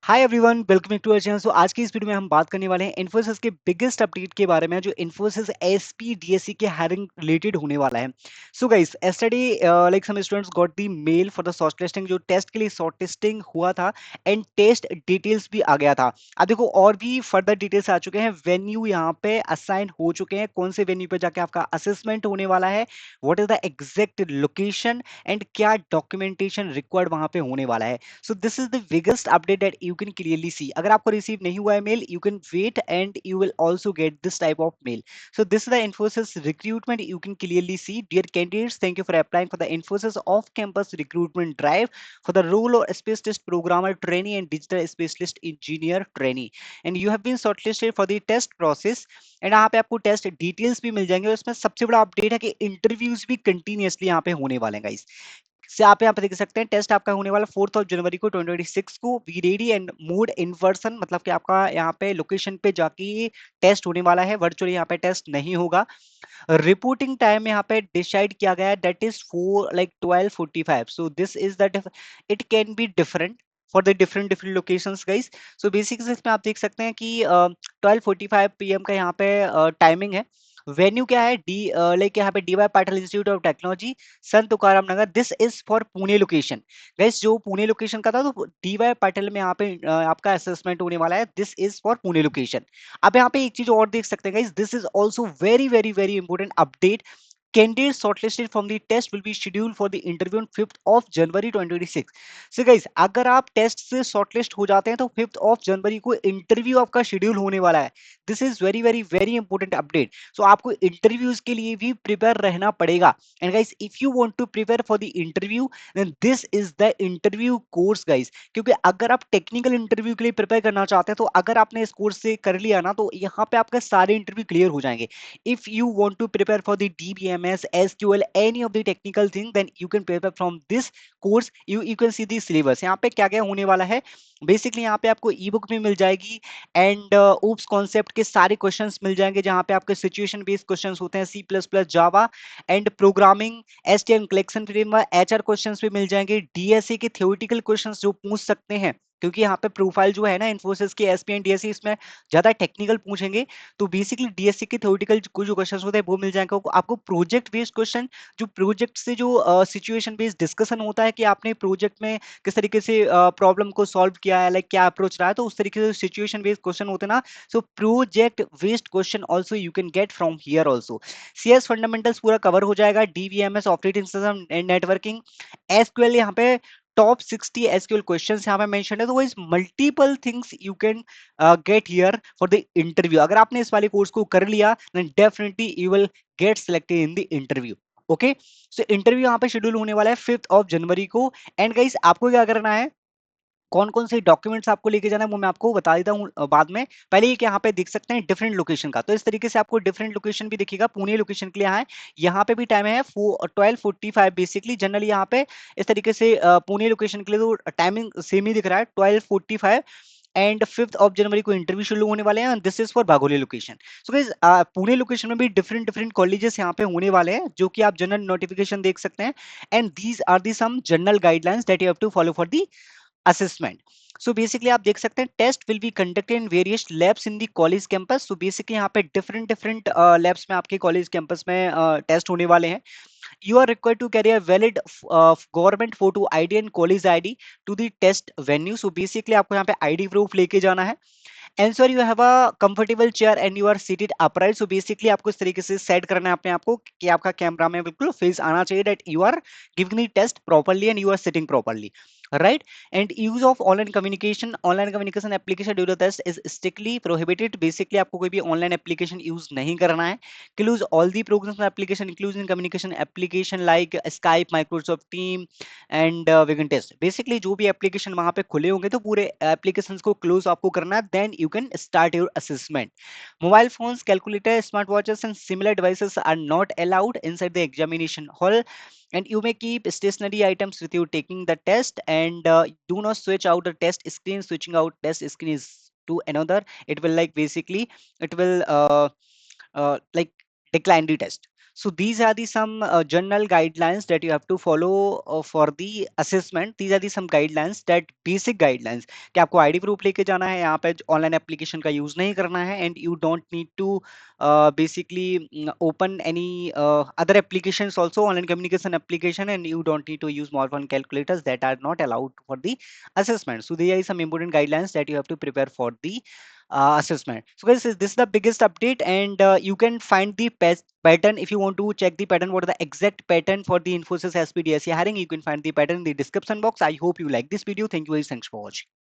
Hi everyone, welcome to our channel. So आज की इस वीडियो में हम बात करने वाले हैं इन्फोसिस के बिगेस्ट अपडेट के बारे में, जो इन्फोसिस एसपी डीएससी के हायरिंग रिलेटेड होने वाला है। So guys, yesterday like some students got the mail for the short testing, जो टेस्ट के लिए शॉर्ट टेस्टिंग हुआ था एंड टेस्ट डिटेल्स भी आ गया था। अब देखो, और भी फर्दर डिटेल्स आ चुके हैं। वेन्यू यहाँ पे असाइन हो चुके हैं, कौन से वेन्यू पे जाके आपका असेसमेंट होने वाला है, what is the exact location and क्या डॉक्यूमेंटेशन रिक्वायर्ड वहां पे होने वाला है। So this is the biggest update that you can clearly see. अगर आपको रिसीव नहीं हुआ है mail, you can wait and you will also get this type of mail. So this is the Infosys recruitment. You can clearly see, dear candidates, thank you for applying for the Infosys off-campus recruitment drive for the role of specialist programmer trainee and digital specialist engineer trainee. And you have been shortlisted for the test process. And यहाँ पे आपको test details भी मिल जाएंगे, और इसमें सबसे बड़ा update है कि इंटरव्यूज भी कंटिन्यूअसली यहाँ पे होने वाले हैं गाइस। से आप यहाँ पे देख सकते हैं, टेस्ट आपका होने वाला 4 जनवरी को 2026 को। Be ready and mode in person, मतलब कि आपका यहाँ पे लोकेशन पे जाके टेस्ट होने वाला है, वर्चुअली यहाँ पे टेस्ट नहीं होगा। रिपोर्टिंग टाइम यहाँ पे डिसाइड किया गया है, that is 12:45। So this is the, it can be different for the different different locations guys. So basically इसमें आप देख सकते हैं कि 12:45 पीएम का यहाँ पे टाइमिंग है। वेन्यू क्या है, डी लाइक यहाँ पे DY Patil institute of technology, Sant Tukaram Nagar. This is for Pune location guys. जो पुणे लोकेशन का था, तो डीवाई पाटिल में यहाँ पे आपका असेसमेंट होने वाला है। This is for Pune location. अब यहाँ पे एक चीज और देख सकते हैं guys, this is also very very very important update. Candidates shortlisted from the test will be scheduled for the interview on 5th of January 2026. So guys, अगर आप टेस्ट से शॉर्टलिस्ट हो जाते हैं तो 5th of January को interview आपका schedule होने वाला है। This is very very very important update. So आपको इंटरव्यूज के लिए भी प्रिपेयर रहना पड़ेगा। And guys, if you want to prepare for the interview, then this is the interview course guys. क्योंकि अगर आप टेक्निकल इंटरव्यू के लिए प्रिपेयर करना चाहते हैं, तो अगर आपने इस कोर्स से कर लिया ना, तो यहाँ पे आपके सारे इंटरव्यू क्लियर हो जाएंगे। If you want to prepare for the DBMS, SQL, any of the technical thing, then you can prepare from this course. You can see the syllabus. यहाँ पे क्या क्या होने वाला है। बेसिकली यहाँ पे आपको ई बुक भी मिल जाएगी, एंड ओप्स कॉन्सेप्ट के सारे क्वेश्चंस मिल जाएंगे, जहाँ पे आपके सिचुएशन बेस्ड क्वेश्चंस होते हैं, C++, Java and programming, HTML collection framework, HR questions भी मिल जाएंगे। DSA के थ्योरेटिकल क्वेश्चंस जो पूछ सकते हैं, क्योंकि यहाँ पे प्रोफाइल जो है ना इन्फोसिस के एसपी एंड डीएससी, इसमें ज्यादा टेक्निकल पूछेंगे। तो बेसिकली डीएससी के थ्योरेटिकल जो क्वेश्चन होते हैं वो मिल जाएंगे आपको। प्रोजेक्ट बेस्ड क्वेश्चन, जो प्रोजेक्ट से जो सिचुएशन बेस्ड डिस्कशन होता है कि आपने प्रोजेक्ट में किस तरीके से प्रॉब्लम को सॉल्व किया है, लाइक क्या अप्रोच रहा है, तो उस तरीके से सिचुएशन बेस्ड क्वेश्चन होते हैं ना। So project based question also you can get from here also. CS fundamentals पूरा कवर हो जाएगा, DBMS operating system and networking, SQL यहाँ पे टॉप 60 एसक्यूएल क्वेश्चंस यहाँ पे मेंशन है। तो वो is multiple things you can get here for the interview. अगर आपने इस वाले कोर्स को कर लिया, then definitely you will get selected in the interview. Okay, so interview यहाँ पे शेड्यूल होने वाला है 5th of January को। एंड गाइस, आपको क्या करना है, कौन कौन से डॉक्यूमेंट्स आपको लेके जाना है, वो मैं आपको बता देता हूँ बाद में। पहले ये कि यहाँ पे देख सकते हैं डिफरेंट लोकेशन का, तो इस तरीके से आपको डिफरेंट लोकेशन भी दिखेगा। पुणे लोकेशन के लिए यहाँ पे भी टाइम है 12:45 बेसिकली। जनरली यहाँ पे इस तरीके से पुणे लोकेशन के लिए तो टाइमिंग सेम ही दिख रहा है, 12:45। एंड 5th of January को इंटरव्यू शुरू होने वाले हैं। This is for Bagoli location. So guys, Pune location में भी डिफरेंट डिफरेंट कॉलेजेस यहाँ पे होने वाले हैं, जो कि आप जनरल नोटिफिकेशन देख सकते हैं। And these are the some general guidelines that you have to follow for the assessment. So basically आप देख सकते हैं, test will be conducted in various labs in the college campus. So basically यहाँ पे different different labs में आपके college campus में test होने वाले हैं। You are required to carry a valid government photo ID and college ID to the test venue. So basically आपको यहाँ पे ID proof लेके जाना है। Ensure you have a comfortable chair and you are seated upright. So basically आपको इस तरीके से सेट करना है अपने आप को कि आपका कैमरा में बिल्कुल फेस आना चाहिए, that you are giving the test properly and you are sitting properly, right? And use of online communication application during the test is strictly prohibited. Basically आपको कोई भी online application use नहीं करना है। Close all the programs and application including communication application like Skype, Microsoft Team and we can test. Basically जो भी application वहां पे खुले होंगे, तो पूरे एप्लीकेशंस को क्लोज आपको करना है, then you can start your assessment. Mobile phones, calculator, smart watches and similar devices are not allowed inside the examination hall, and you may keep stationary items with you taking the test, and do not switch out the test screen. Switching out test screen is to another, it will like basically it will like decline the test. So these are the some general guidelines that you have to follow for the assessment. These are the some guidelines, that basic guidelines, कि आपको ID proof लेके जाना है, यहाँ पे online application का use नहीं करना है, and you don't need to basically open any other applications also, online communication application, and you don't need to use mobile phone calculators that are not allowed for the assessment. So there are some important guidelines that you have to prepare for the assessment. So guys, this is the biggest update, and you can find the pattern. If you want to check the pattern, what are the exact pattern for the Infosys SPDSC hiring, you can find the pattern in the description box. I hope you like this video. Thank you very much for watching.